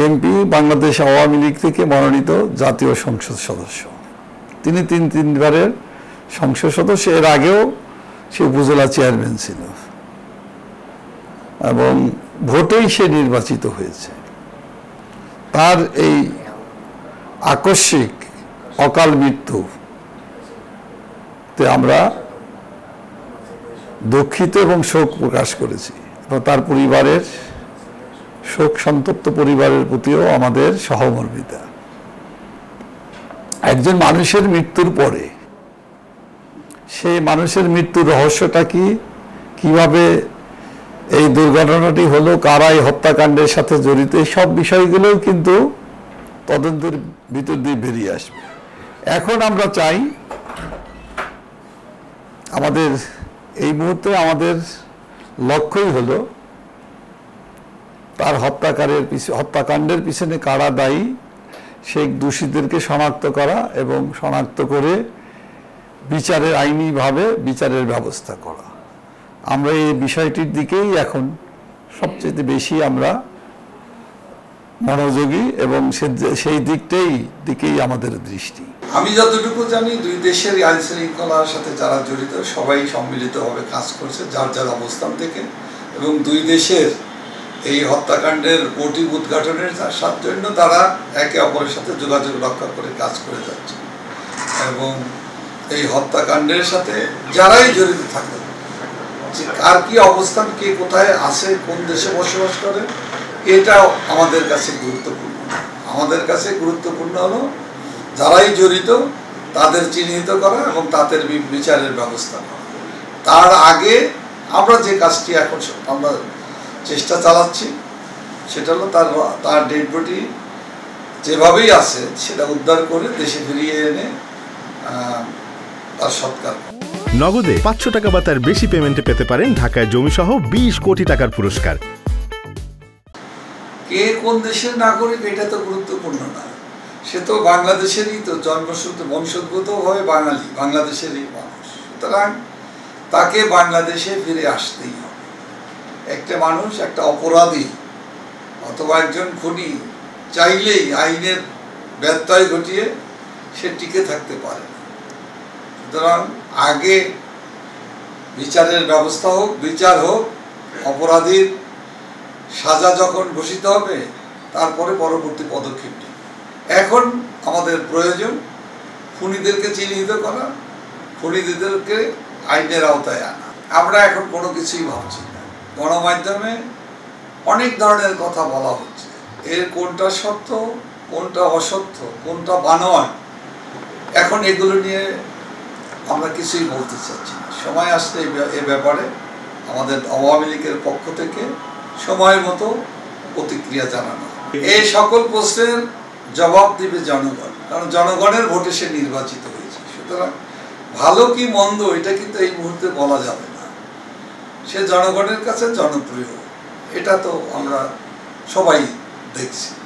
MP, Bangladesh Awami League থেকে মনোনীত জাতীয় সংসদ সদস্য। তিনি তিনবারের সংসদ সদস্য। এর আগেও সে উপজেলা চেয়ারম্যান ছিল এবং ভোটেই সে নির্বাচিত হয়েছে। তার এই আকস্মিক অকাল মৃত্যুতে আমরা দুঃখিত এবং শোক প্রকাশ করেছি। তার পরিবারের, শোক সন্তপ্ত পরিবারের প্রতিও আমাদের সহমর্মিতা। একজন মানুষের মৃত্যুর পরে সেই মানুষের মৃত্যুর রহস্যটা কি, কিভাবে এই দুর্ঘটনাটি হলো, কারা এই হত্যাকাণ্ডের সাথে জড়িত, এই সব বিষয়গুলোও কিন্তু তদন্তের ভিতর দিয়ে বেরিয়ে আসবে। এখন আমরা চাই, আমাদের এই মুহূর্তে আমাদের লক্ষ্যই হলো তার হত্যাকাণ্ডের পিছনে কারা দায়ী সেই দোষীদেরকে শনাক্ত করা এবং শনাক্ত করে বিচারের আইনিভাবে বিচারের ব্যবস্থা করা। আমরা এই বিষয়টির দিকেই এখন সবচেয়ে বেশি আমরা মনোযোগী এবং সেই দিকেই আমাদের দৃষ্টি। আমি যতটুকু জানি, দুই দেশের আইন শৃঙ্খলার সাথে যারা জড়িত সবাই সম্মিলিতভাবে কাজ করছে যার যার অবস্থান থেকে, এবং দুই দেশের এই হত্যাকাণ্ডের মোটিভ উদ্ঘাটনের জন্য তারা একে অপরের সাথে যোগাযোগ রক্ষা করে কাজ করে যাচ্ছে। এবং এই হত্যাকাণ্ডের সাথে যারাই জড়িত থাকে, কার কি অবস্থান, কে কোথায় আছে, কোন দেশে বসবাস করে, এটাও আমাদের কাছে গুরুত্বপূর্ণ। আমাদের কাছে গুরুত্বপূর্ণ হলো যারাই জড়িত তাদের চিহ্নিত করা এবং তাদের বিচারের ব্যবস্থা করা। তার আগে আমরা যে কাজটি এখন আমরা চেষ্টা চালাচ্ছি সেটা হলো তার ডেড বডি যেভাবেই আছে সেটা উদ্ধার করে দেশে ফিরিয়ে এনে তার সৎকার। নগদে 500 টাকা বা তার বেশি পেমেন্টে পেতে পারেন ঢাকায় জমিসহ 20 কোটি টাকার পুরস্কার। কে কোন দেশের নাগরিক এটা তো গুরুত্বপূর্ণ না, সে তো বাংলাদেশেরই তো বংশোদ্ভূতভাবে বাঙালি, বাংলাদেশেরই মানুষ। সুতরাং তাকে বাংলাদেশে ফিরে আসতেই হবে। একটা মানুষ, একটা অপরাধী অথবা একজন খুনি চাইলেই আইনের ব্যত্যয় ঘটিয়ে সে টিকে থাকতে পারে না। সুতরাং আগে বিচারের ব্যবস্থা হোক, বিচার হোক, অপরাধীর সাজা যখন ঘোষিত হবে তারপরে পরবর্তী পদক্ষেপ নিই। এখন আমাদের প্রয়োজন খুনিদেরকে চিহ্নিত করা, খুনিদেরকে আইনের আওতায় আনা। আমরা এখন কোনো কিছুই ভাবছি না। গণমাধ্যমে অনেক ধরনের কথা বলা হচ্ছে, এর কোনটা সত্য, কোনটা অসত্য, কোনটা বানোয়াট, এখন এগুলো নিয়ে আমরা কিছুই বলতে চাচ্ছি না। সময় আসলে এ ব্যাপারে আমাদের আওয়ামী লীগের পক্ষ থেকে সময় মতো প্রতিক্রিয়া জানানো। এই সকল প্রশ্নের জবাব দিবে জনগণ, কারণ জনগণের ভোটে সে নির্বাচিত হয়েছে। সুতরাং ভালো কি মন্দ এটা কিন্তু এই মুহূর্তে বলা যাবে না। সে জনগণের কাছে জনপ্রিয়, এটা তো আমরা সবাই দেখছি।